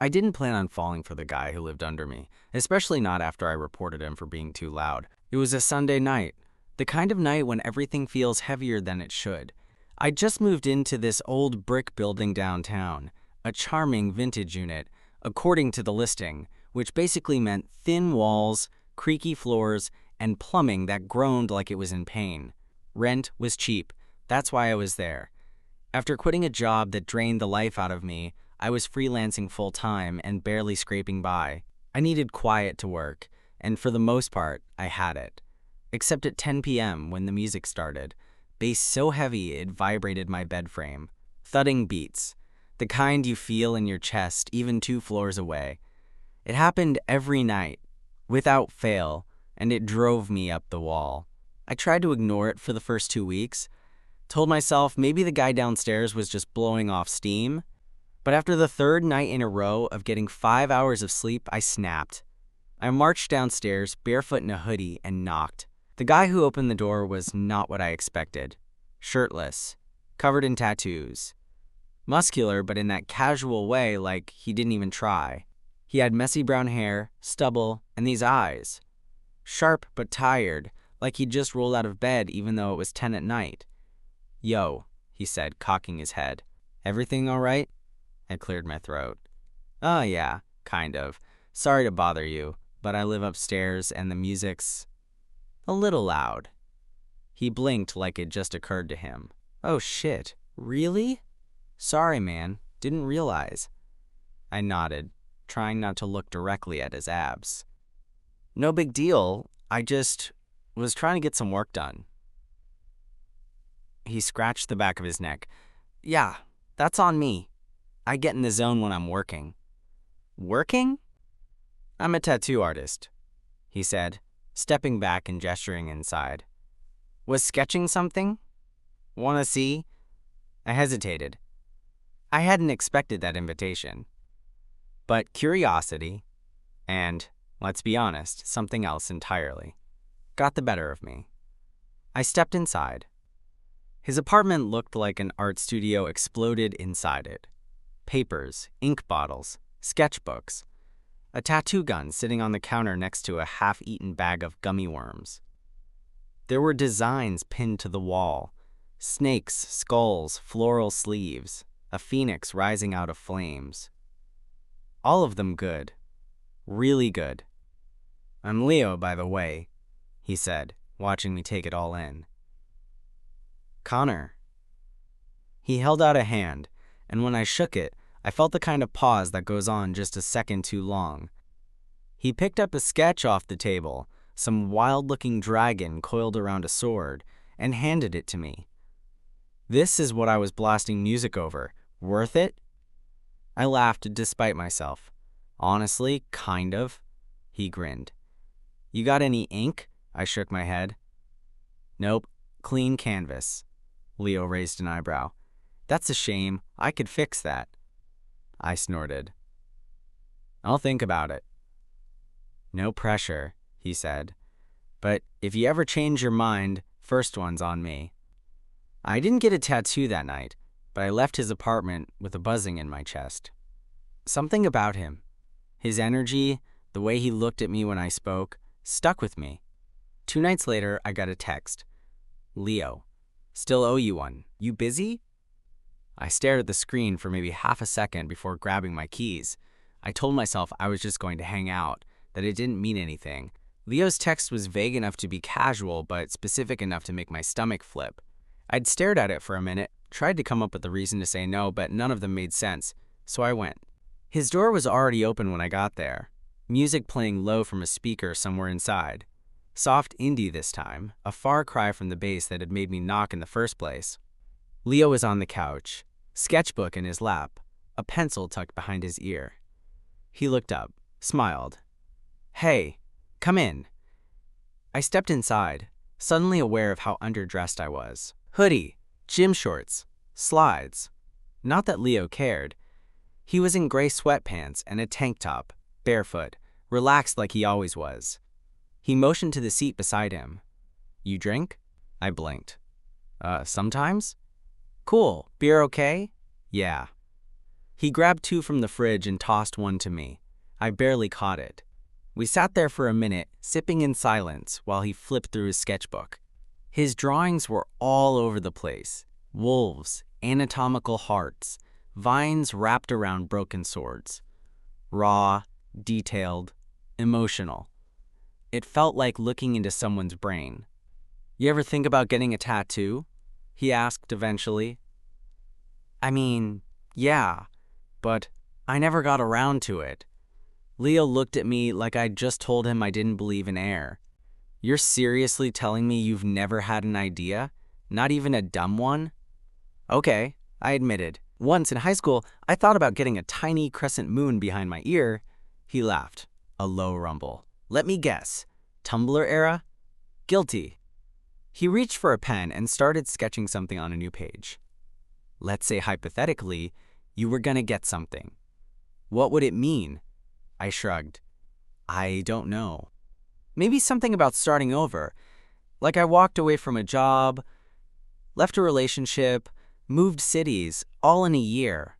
I didn't plan on falling for the guy who lived under me, especially not after I reported him for being too loud. It was a Sunday night, the kind of night when everything feels heavier than it should. I just moved into this old brick building downtown, a charming vintage unit, according to the listing, which basically meant thin walls, creaky floors, and plumbing that groaned like it was in pain. Rent was cheap. That's why I was there. After quitting a job that drained the life out of me, I was freelancing full-time and barely scraping by. I needed quiet to work, and for the most part, I had it. Except at 10 p.m. when the music started, bass so heavy it vibrated my bed frame. Thudding beats, the kind you feel in your chest even 2 floors away. It happened every night, without fail, and it drove me up the wall. I tried to ignore it for the first 2 weeks, told myself maybe the guy downstairs was just blowing off steam. But after the 3rd night in a row of getting 5 hours of sleep, I snapped. I marched downstairs, barefoot in a hoodie, and knocked. The guy who opened the door was not what I expected. Shirtless, covered in tattoos. Muscular, but in that casual way like he didn't even try. He had messy brown hair, stubble, and these eyes. Sharp but tired, like he'd just rolled out of bed even though it was 10 at night. "Yo," he said, cocking his head. "Everything all right?" I cleared my throat. "Oh yeah, kind of. Sorry to bother you, but I live upstairs and the music's a little loud." He blinked like it just occurred to him. "Oh shit, really? Sorry man, didn't realize." I nodded, trying not to look directly at his abs. "No big deal, I just was trying to get some work done." He scratched the back of his neck. "Yeah, that's on me. I get in the zone when I'm working." "Working?" "I'm a tattoo artist," he said, stepping back and gesturing inside. "Was sketching something? Wanna see?" I hesitated. I hadn't expected that invitation. But curiosity, and, let's be honest, something else entirely, got the better of me. I stepped inside. His apartment looked like an art studio exploded inside it. Papers, ink bottles, sketchbooks, a tattoo gun sitting on the counter next to a half-eaten bag of gummy worms. There were designs pinned to the wall, snakes, skulls, floral sleeves, a phoenix rising out of flames. All of them good. Really good. "I'm Leo, by the way," he said, watching me take it all in. "Connor." He held out a hand, and when I shook it, I felt the kind of pause that goes on just a second too long. He picked up a sketch off the table, some wild-looking dragon coiled around a sword, and handed it to me. "This is what I was blasting music over. Worth it?" I laughed despite myself. "Honestly, kind of." He grinned. "You got any ink?" I shook my head. "Nope, clean canvas." Leo raised an eyebrow. "That's a shame. I could fix that." I snorted. "I'll think about it." "No pressure," he said. "But if you ever change your mind, first one's on me." I didn't get a tattoo that night, but I left his apartment with a buzzing in my chest. Something about him, his energy, the way he looked at me when I spoke, stuck with me. 2 nights later, I got a text. "Leo, still owe you one. You busy?" I stared at the screen for maybe half a second before grabbing my keys. I told myself I was just going to hang out, that it didn't mean anything. Leo's text was vague enough to be casual, but specific enough to make my stomach flip. I'd stared at it for a minute, tried to come up with a reason to say no, but none of them made sense, so I went. His door was already open when I got there, music playing low from a speaker somewhere inside. Soft indie this time, a far cry from the bass that had made me knock in the first place. Leo was on the couch, sketchbook in his lap, a pencil tucked behind his ear. He looked up, smiled. "Hey, come in." I stepped inside, suddenly aware of how underdressed I was. Hoodie, gym shorts, slides. Not that Leo cared. He was in gray sweatpants and a tank top, barefoot, relaxed like he always was. He motioned to the seat beside him. "You drink?" I blinked. Sometimes." "Cool. Beer okay?" "Yeah." He grabbed two from the fridge and tossed one to me. I barely caught it. We sat there for a minute, sipping in silence while he flipped through his sketchbook. His drawings were all over the place. Wolves, anatomical hearts, vines wrapped around broken swords. Raw, detailed, emotional. It felt like looking into someone's brain. "You ever think about getting a tattoo?" he asked eventually. "I mean, yeah, but I never got around to it." Leo looked at me like I'd just told him I didn't believe in air. "You're seriously telling me you've never had an idea? Not even a dumb one?" "Okay," I admitted. "Once in high school, I thought about getting a tiny crescent moon behind my ear." He laughed, a low rumble. "Let me guess. Tumblr era?" "Guilty." He reached for a pen and started sketching something on a new page. "Let's say hypothetically, you were gonna get something. What would it mean?" I shrugged. "I don't know. Maybe something about starting over. Like I walked away from a job, left a relationship, moved cities, all in a year.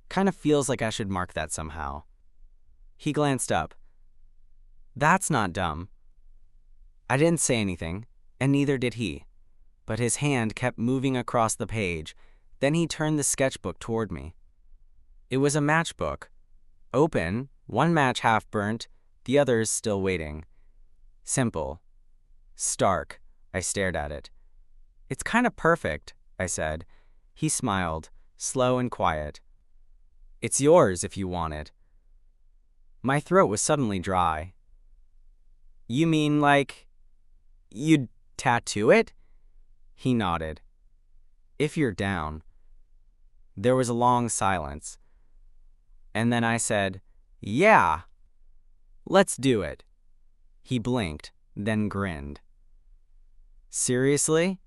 Kind of feels like I should mark that somehow." He glanced up. "That's not dumb." I didn't say anything, and neither did he. But his hand kept moving across the page. Then he turned the sketchbook toward me. It was a matchbook. Open, one match half burnt, the others still waiting. Simple. Stark. I stared at it. "It's kind of perfect," I said. He smiled, slow and quiet. "It's yours if you want it." My throat was suddenly dry. "You mean like you'd tattoo it?" He nodded. "If you're down." There was a long silence. And then I said, "Yeah, let's do it." He blinked, then grinned. "Seriously?"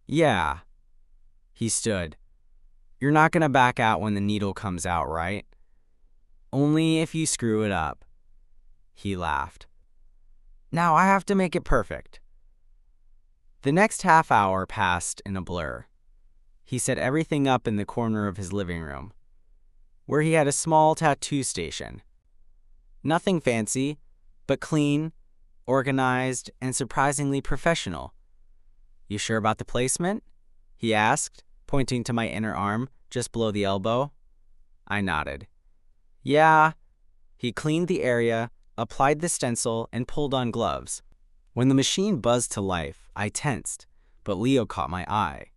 "Yeah." He stood. "You're not gonna back out when the needle comes out, right?" "Only if you screw it up." He laughed. "Now I have to make it perfect." The next half hour passed in a blur. He set everything up in the corner of his living room, where he had a small tattoo station. Nothing fancy, but clean, organized, and surprisingly professional. "You sure about the placement?" he asked, pointing to my inner arm, just below the elbow. I nodded. "Yeah." He cleaned the area, applied the stencil, and pulled on gloves. When the machine buzzed to life, I tensed, but Leo caught my eye.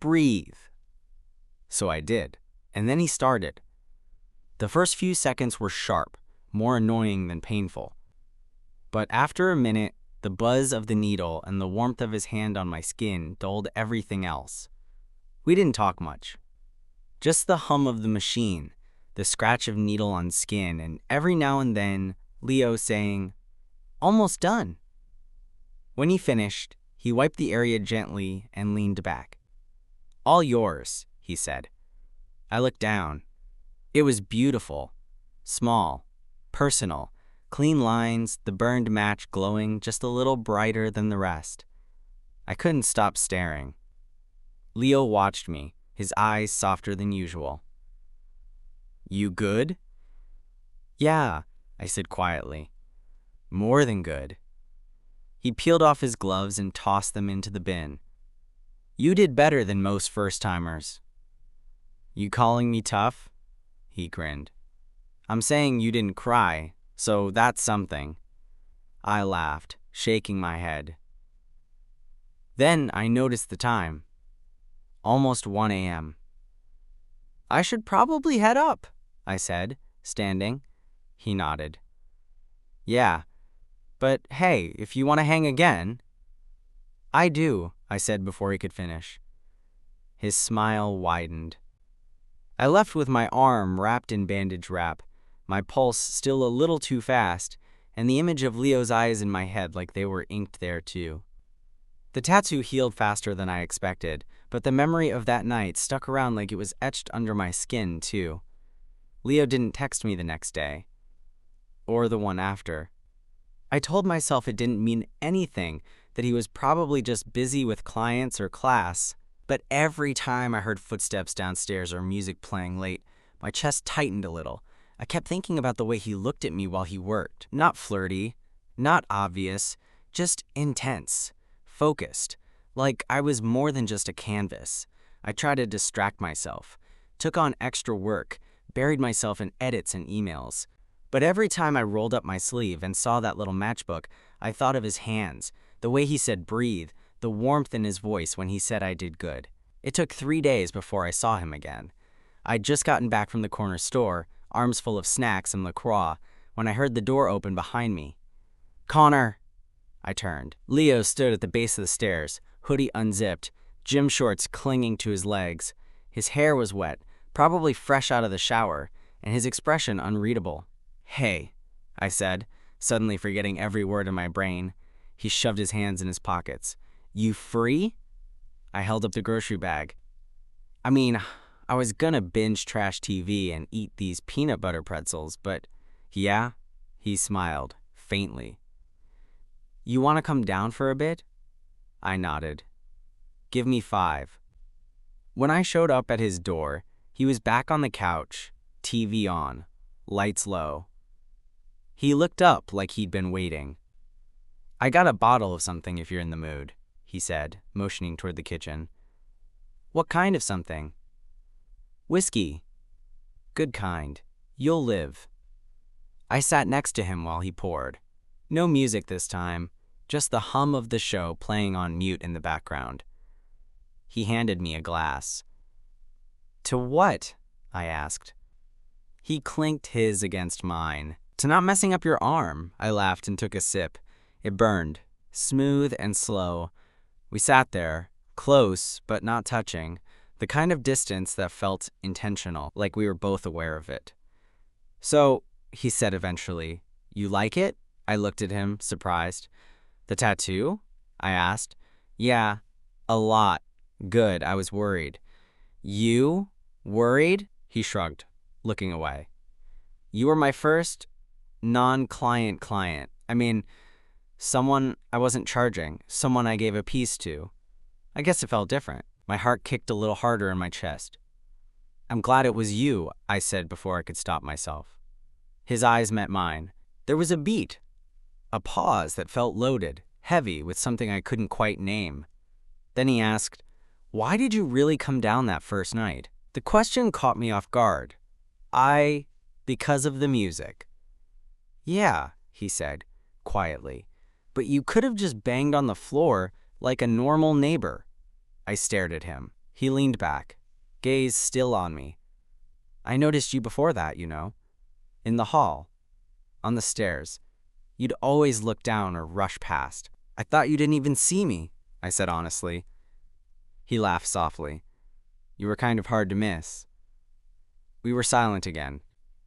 "Breathe." So I did, and then he started. The first few seconds were sharp, more annoying than painful. But after a minute, the buzz of the needle and the warmth of his hand on my skin dulled everything else. We didn't talk much. Just the hum of the machine, the scratch of needle on skin, and every now and then, Leo saying, "Almost done." When he finished, he wiped the area gently and leaned back. "All yours," he said. I looked down. It was beautiful. Small, personal, clean lines, the burned match glowing just a little brighter than the rest. I couldn't stop staring. Leo watched me, his eyes softer than usual. "You good?" "Yeah," I said quietly. "More than good." He peeled off his gloves and tossed them into the bin. "You did better than most first-timers." "You calling me tough?" He grinned. "I'm saying you didn't cry, so that's something." I laughed, shaking my head. Then I noticed the time. Almost 1 a.m. "I should probably head up," I said, standing. He nodded. "Yeah, but hey, if you want to hang again." "I do," I said before he could finish. His smile widened. I left with my arm wrapped in bandage wrap, my pulse still a little too fast, and the image of Leo's eyes in my head like they were inked there too. The tattoo healed faster than I expected, but the memory of that night stuck around like it was etched under my skin too. Leo didn't text me the next day. Or the one after. I told myself it didn't mean anything, that he was probably just busy with clients or class, But every time I heard footsteps downstairs or music playing late, my chest tightened a little. I kept thinking about the way he looked at me while he worked. Not flirty, not obvious, just intense, focused, like I was more than just a canvas. I tried to distract myself, took on extra work, buried myself in edits and emails. But every time I rolled up my sleeve and saw that little matchbook, I thought of his hands, the way he said breathe, the warmth in his voice when he said I did good. It took 3 days before I saw him again. I'd just gotten back from the corner store, arms full of snacks and LaCroix, when I heard the door open behind me. "Connor!" I turned. Leo stood at the base of the stairs, hoodie unzipped, gym shorts clinging to his legs. His hair was wet, probably fresh out of the shower, and his expression unreadable. "Hey," I said, suddenly forgetting every word in my brain. He shoved his hands in his pockets. "You free?" I held up the grocery bag. I mean, I was gonna binge trash TV and eat these peanut butter pretzels, but yeah, he smiled, faintly. "You want to come down for a bit?" I nodded. "Give me 5. When I showed up at his door, he was back on the couch, TV on, lights low. He looked up like he'd been waiting. "I got a bottle of something if you're in the mood," he said, motioning toward the kitchen. "What kind of something?" "Whiskey. Good kind. You'll live." I sat next to him while he poured. No music this time, just the hum of the show playing on mute in the background. He handed me a glass. "To what?" I asked. He clinked his against mine. "To not messing up your arm," I laughed and took a sip. It burned, smooth and slow. We sat there, close but not touching, the kind of distance that felt intentional, like we were both aware of it. "So," he said eventually, "you like it?" I looked at him, surprised. "The tattoo?" I asked. "Yeah, a lot. Good, I was worried." "You? Worried?" He shrugged, looking away. "You were my first non-client client. I mean, someone I wasn't charging, someone I gave a piece to. I guess it felt different." My heart kicked a little harder in my chest. "I'm glad it was you," I said before I could stop myself. His eyes met mine. There was a beat, a pause that felt loaded, heavy with something I couldn't quite name. Then he asked, "Why did you really come down that first night?" The question caught me off guard. Because of the music." "Yeah," he said, quietly, "but you could have just banged on the floor like a normal neighbor." I stared at him. He leaned back, gaze still on me. "I noticed you before that, you know. In the hall. On the stairs. You'd always look down or rush past. I thought you didn't even see me," I said honestly. He laughed softly. "You were kind of hard to miss." We were silent again.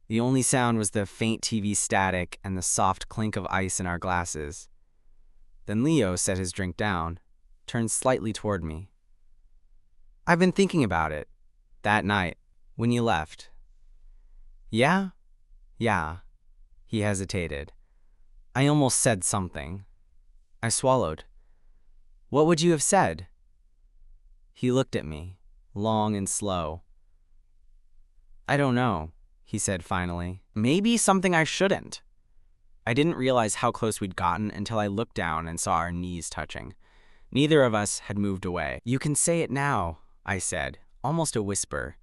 The only sound was the faint TV static and the soft clink of ice in our glasses. Then Leo set his drink down, turned slightly toward me. "I've been thinking about it. That night, when you left." "Yeah?" "Yeah." He hesitated. I almost said something. I swallowed. "What would you have said?" He looked at me, long and slow. "I don't know," he said finally. "Maybe something I shouldn't." I didn't realize how close we'd gotten until I looked down and saw our knees touching. Neither of us had moved away. "You can say it now," I said, almost a whisper.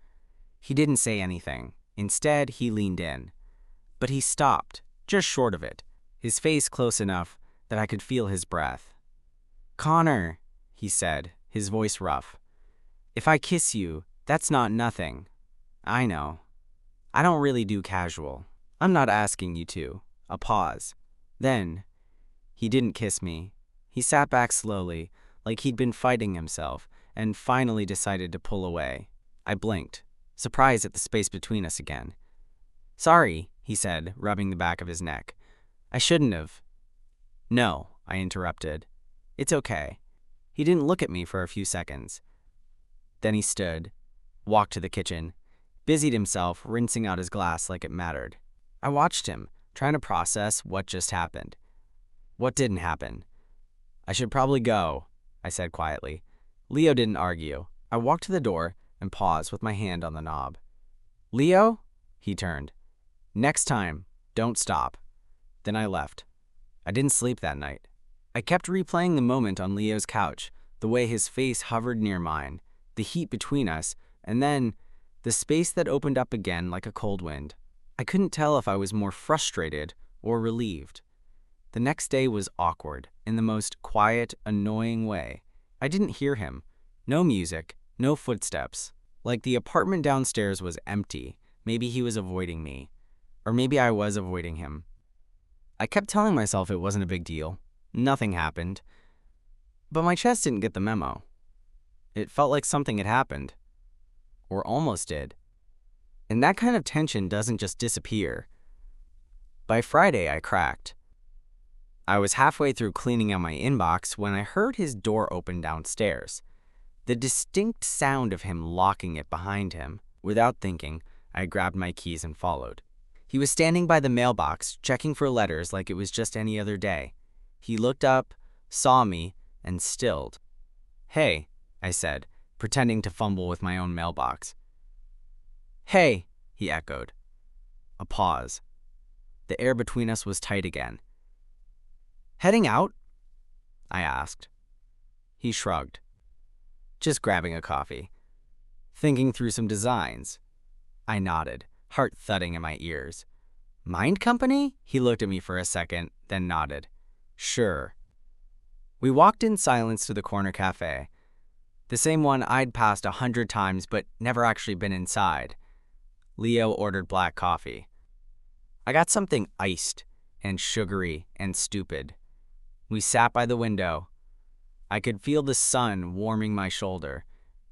He didn't say anything. Instead, he leaned in. But he stopped, just short of it, his face close enough that I could feel his breath. "Connor," he said, his voice rough. "If I kiss you, that's not nothing. I know. I don't really do casual. I'm not asking you to." A pause. Then, he didn't kiss me. He sat back slowly, like he'd been fighting himself, and finally decided to pull away. I blinked, surprised at the space between us again. "Sorry," he said, rubbing the back of his neck. "I shouldn't have." "No," I interrupted. "It's okay." He didn't look at me for a few seconds. Then he stood, walked to the kitchen, busied himself rinsing out his glass like it mattered. I watched him, trying to process what just happened. What didn't happen? "I should probably go," I said quietly. Leo didn't argue. I walked to the door and paused with my hand on the knob. "Leo?" He turned. "Next time, don't stop." Then I left. I didn't sleep that night. I kept replaying the moment on Leo's couch, the way his face hovered near mine, the heat between us, and then the space that opened up again like a cold wind. I couldn't tell if I was more frustrated or relieved. The next day was awkward, in the most quiet, annoying way. I didn't hear him. No music, no footsteps. Like the apartment downstairs was empty. Maybe he was avoiding me. Or maybe I was avoiding him. I kept telling myself it wasn't a big deal. Nothing happened. But my chest didn't get the memo. It felt like something had happened. Or almost did. And that kind of tension doesn't just disappear. By Friday, I cracked. I was halfway through cleaning out my inbox when I heard his door open downstairs. The distinct sound of him locking it behind him. Without thinking, I grabbed my keys and followed. He was standing by the mailbox, checking for letters like it was just any other day. He looked up, saw me, and stilled. "Hey," I said, pretending to fumble with my own mailbox. "Hey," he echoed. A pause. The air between us was tight again. "Heading out?" I asked. He shrugged. "Just grabbing a coffee. Thinking through some designs." I nodded, heart thudding in my ears. "Mind company?" He looked at me for a second, then nodded. "Sure." We walked in silence to the corner cafe. The same one I'd passed 100 times but never actually been inside. Leo ordered black coffee. I got something iced and sugary and stupid. We sat by the window. I could feel the sun warming my shoulder,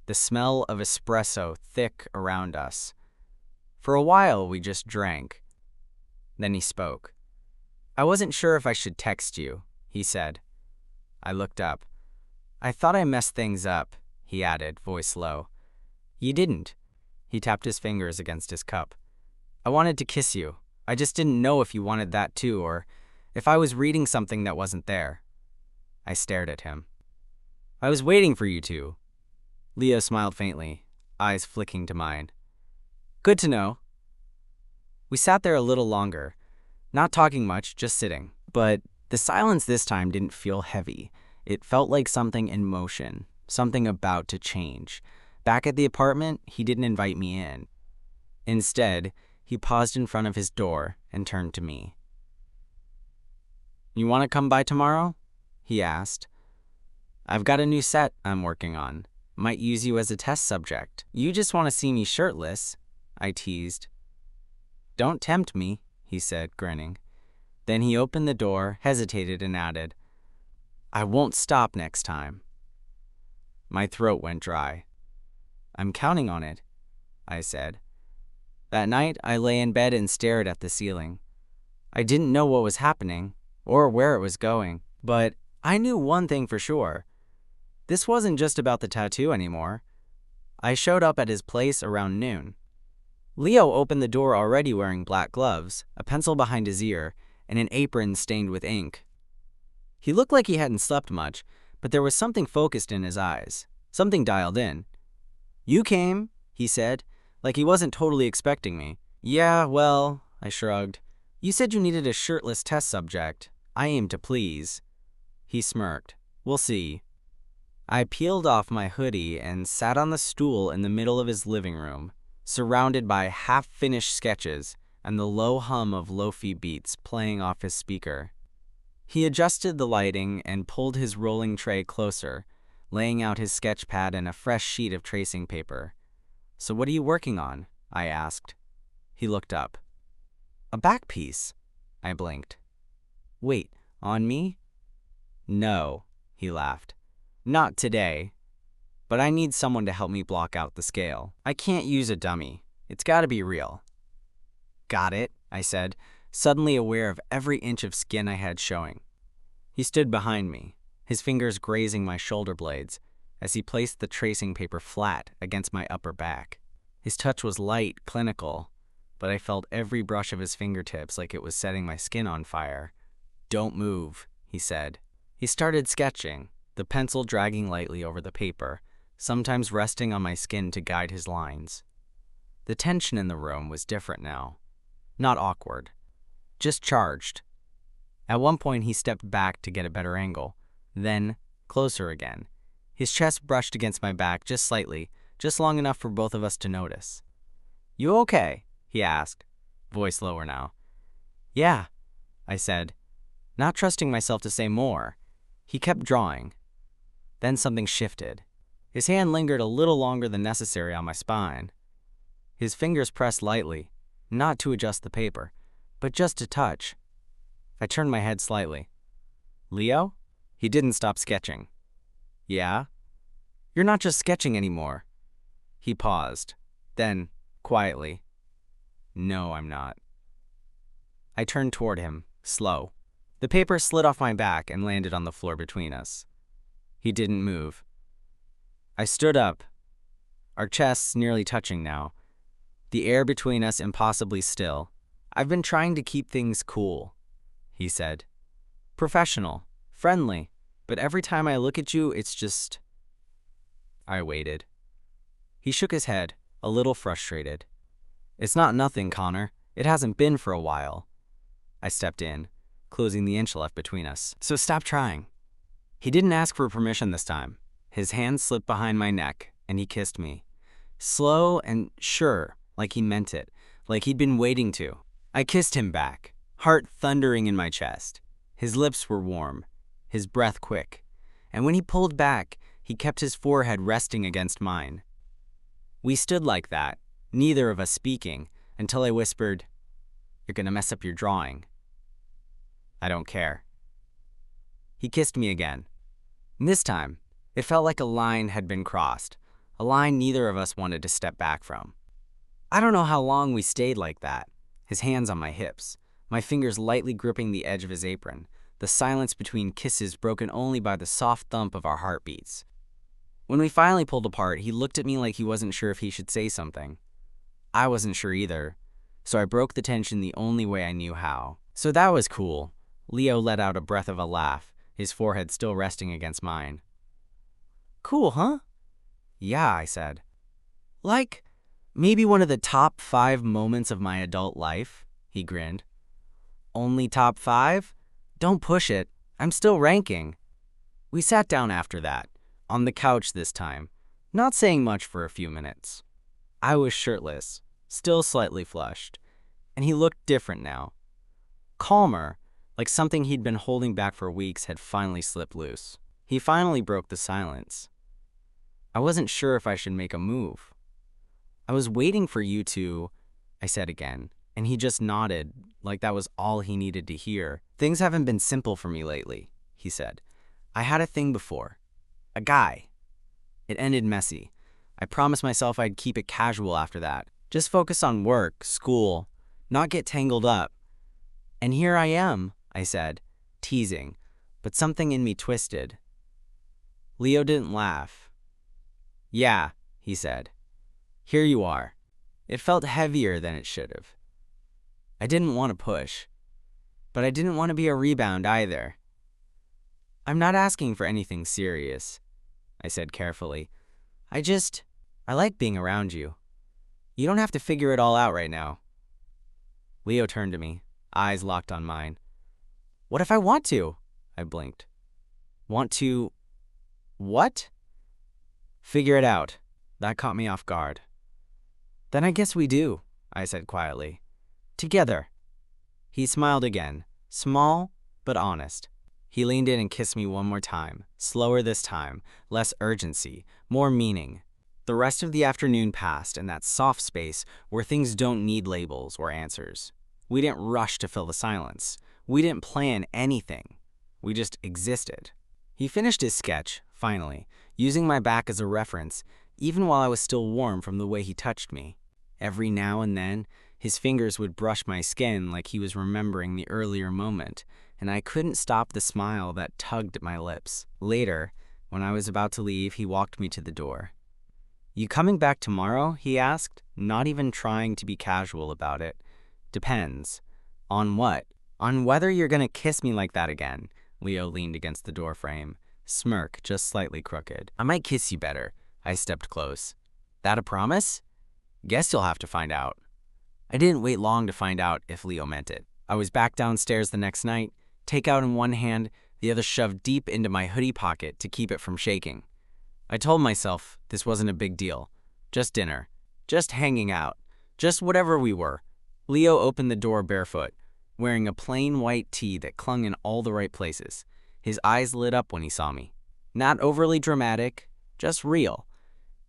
the smell of espresso thick around us. For a while, we just drank. Then he spoke. "I wasn't sure if I should text you," he said. I looked up. "I thought I messed things up," he added, voice low. "You didn't." He tapped his fingers against his cup. "I wanted to kiss you. I just didn't know if you wanted that too, or if I was reading something that wasn't there." I stared at him. "I was waiting for you to." Leo smiled faintly, eyes flicking to mine. "Good to know." We sat there a little longer, not talking much, just sitting. But the silence this time didn't feel heavy. It felt like something in motion, something about to change. Back at the apartment, he didn't invite me in. Instead, he paused in front of his door and turned to me. "You want to come by tomorrow?" he asked. "I've got a new set I'm working on. Might use you as a test subject." "You just want to see me shirtless," I teased. "Don't tempt me," he said, grinning. Then he opened the door, hesitated, and added, "I won't stop next time." My throat went dry. "I'm counting on it," I said. That night, I lay in bed and stared at the ceiling. I didn't know what was happening or where it was going, but I knew one thing for sure. This wasn't just about the tattoo anymore. I showed up at his place around noon. Leo opened the door already wearing black gloves, a pencil behind his ear, and an apron stained with ink. He looked like he hadn't slept much, but there was something focused in his eyes, something dialed in. "You came," he said, like he wasn't totally expecting me. "Yeah, well," I shrugged. "You said you needed a shirtless test subject. I aim to please." He smirked. "We'll see." I peeled off my hoodie and sat on the stool in the middle of his living room, surrounded by half-finished sketches and the low hum of lo-fi beats playing off his speaker. He adjusted the lighting and pulled his rolling tray closer, laying out his sketch pad and a fresh sheet of tracing paper. "So what are you working on?" I asked. He looked up. "A back piece." I blinked. "Wait, on me?" "No," he laughed. "Not today. But I need someone to help me block out the scale. I can't use a dummy. It's gotta be real." "Got it," I said, suddenly aware of every inch of skin I had showing. He stood behind me, his fingers grazing my shoulder blades as he placed the tracing paper flat against my upper back. His touch was light, clinical, but I felt every brush of his fingertips like it was setting my skin on fire. "Don't move," he said. He started sketching, the pencil dragging lightly over the paper, sometimes resting on my skin to guide his lines. The tension in the room was different now. Not awkward, just charged. At one point, he stepped back to get a better angle, then closer again. His chest brushed against my back just slightly, just long enough for both of us to notice. "You okay?" he asked, voice lower now. "Yeah," I said, not trusting myself to say more. He kept drawing. Then something shifted. His hand lingered a little longer than necessary on my spine. His fingers pressed lightly, not to adjust the paper, but just to touch. I turned my head slightly. "Leo?" He didn't stop sketching. "Yeah?" "You're not just sketching anymore." He paused. Then, quietly, "No, I'm not." I turned toward him, slow. The paper slid off my back and landed on the floor between us. He didn't move. I stood up, our chests nearly touching now, the air between us impossibly still. "I've been trying to keep things cool," he said. "Professional, friendly, but every time I look at you, it's just..." I waited. He shook his head, a little frustrated. "It's not nothing, Connor. It hasn't been for a while." I stepped in, closing the inch left between us. "So stop trying." He didn't ask for permission this time. His hand slipped behind my neck, and he kissed me. Slow and sure, like he meant it, like he'd been waiting to. I kissed him back, heart thundering in my chest. His lips were warm, his breath quick, and when he pulled back, he kept his forehead resting against mine. We stood like that, neither of us speaking, until I whispered, "You're gonna mess up your drawing." "I don't care." He kissed me again. And this time, it felt like a line had been crossed, a line neither of us wanted to step back from. I don't know how long we stayed like that, his hands on my hips, my fingers lightly gripping the edge of his apron, the silence between kisses broken only by the soft thump of our heartbeats. When we finally pulled apart, he looked at me like he wasn't sure if he should say something. I wasn't sure either, so I broke the tension the only way I knew how. "So that was cool." Leo let out a breath of a laugh, his forehead still resting against mine. "Cool, huh?" "Yeah," I said. "Like, maybe one of the top 5 moments of my adult life," he grinned. "Only top 5? Don't push it. I'm still ranking." We sat down after that, on the couch this time, not saying much for a few minutes. I was shirtless, still slightly flushed, and he looked different now. Calmer, like something he'd been holding back for weeks had finally slipped loose. He finally broke the silence. I wasn't sure if I should make a move. "I was waiting for you to," I said again, and he just nodded, like that was all he needed to hear. "Things haven't been simple for me lately," he said. "I had a thing before. A guy. It ended messy. I promised myself I'd keep it casual after that. Just focus on work, school, not get tangled up. And here I am," I said, teasing, but something in me twisted. Leo didn't laugh. "Yeah," he said. "Here you are." It felt heavier than it should have. I didn't want to push, but I didn't want to be a rebound either. "I'm not asking for anything serious," I said carefully. I like being around you. You don't have to figure it all out right now." Leo turned to me, eyes locked on mine. "What if I want to?" I blinked. "Want to... what?" "Figure it out." That caught me off guard. "Then I guess we do," I said quietly. "Together." He smiled again, small but honest. He leaned in and kissed me one more time, slower this time, less urgency, more meaning. The rest of the afternoon passed in that soft space where things don't need labels or answers. We didn't rush to fill the silence. We didn't plan anything. We just existed. He finished his sketch, finally, using my back as a reference, even while I was still warm from the way he touched me. Every now and then, his fingers would brush my skin like he was remembering the earlier moment, and I couldn't stop the smile that tugged at my lips. Later, when I was about to leave, he walked me to the door. "You coming back tomorrow?" he asked, not even trying to be casual about it. "Depends. On what?" "On whether you're gonna kiss me like that again." Leo leaned against the doorframe, smirk just slightly crooked. "I might kiss you better," I stepped close. That a promise? Guess you'll have to find out. I didn't wait long to find out if Leo meant it. I was back downstairs the next night, takeout in one hand, the other shoved deep into my hoodie pocket to keep it from shaking. I told myself this wasn't a big deal. Just dinner. Just hanging out. Just whatever we were. Leo opened the door barefoot, wearing a plain white tee that clung in all the right places. His eyes lit up when he saw me. Not overly dramatic, just real.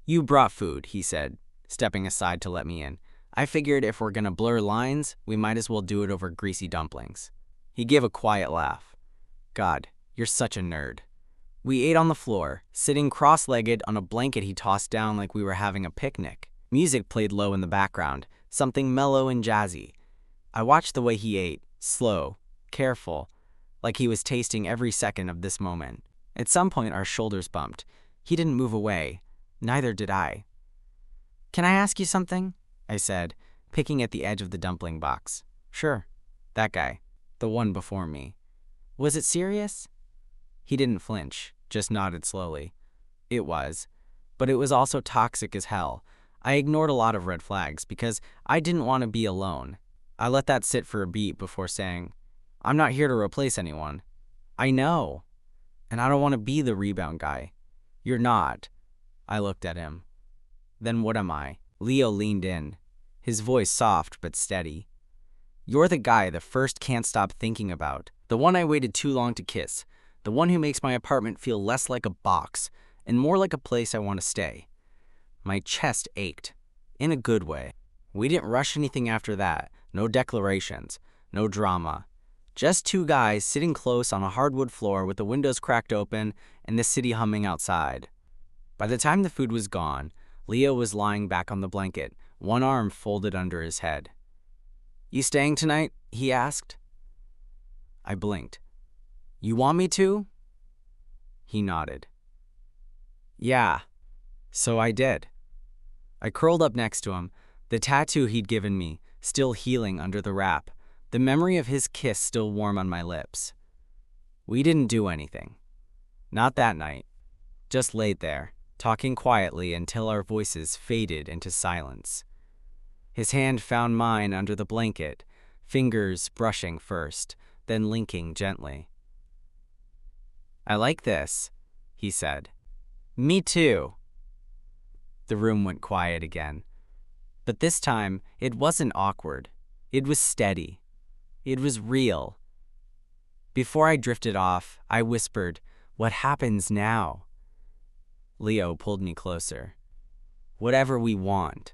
You brought food, he said, stepping aside to let me in. I figured if we're gonna blur lines, we might as well do it over greasy dumplings. He gave a quiet laugh. God, you're such a nerd. We ate on the floor, sitting cross-legged on a blanket he tossed down like we were having a picnic. Music played low in the background, something mellow and jazzy. I watched the way he ate, slow, careful, like he was tasting every second of this moment. At some point, our shoulders bumped. He didn't move away. Neither did I. Can I ask you something? I said, picking at the edge of the dumpling box. Sure. That guy. The one before me. Was it serious? He didn't flinch, just nodded slowly. It was. But it was also toxic as hell. I ignored a lot of red flags because I didn't want to be alone. I let that sit for a beat before saying, I'm not here to replace anyone. I know. And I don't want to be the rebound guy. You're not. I looked at him. Then what am I? Leo leaned in, his voice soft but steady. You're the guy the first can't stop thinking about. The one I waited too long to kiss. The one who makes my apartment feel less like a box and more like a place I want to stay. My chest ached. In a good way. We didn't rush anything after that. No declarations. No drama. Just two guys sitting close on a hardwood floor with the windows cracked open and the city humming outside. By the time the food was gone, Leo was lying back on the blanket, one arm folded under his head. You staying tonight? He asked. I blinked. You want me to? He nodded. Yeah. So I did. I curled up next to him, the tattoo he'd given me, still healing under the wrap, the memory of his kiss still warm on my lips. We didn't do anything. Not that night. Just laid there, talking quietly until our voices faded into silence. His hand found mine under the blanket, fingers brushing first, then linking gently. I like this, he said. Me too. The room went quiet again. But this time, it wasn't awkward. It was steady. It was real. Before I drifted off, I whispered, What happens now? Leo pulled me closer. Whatever we want.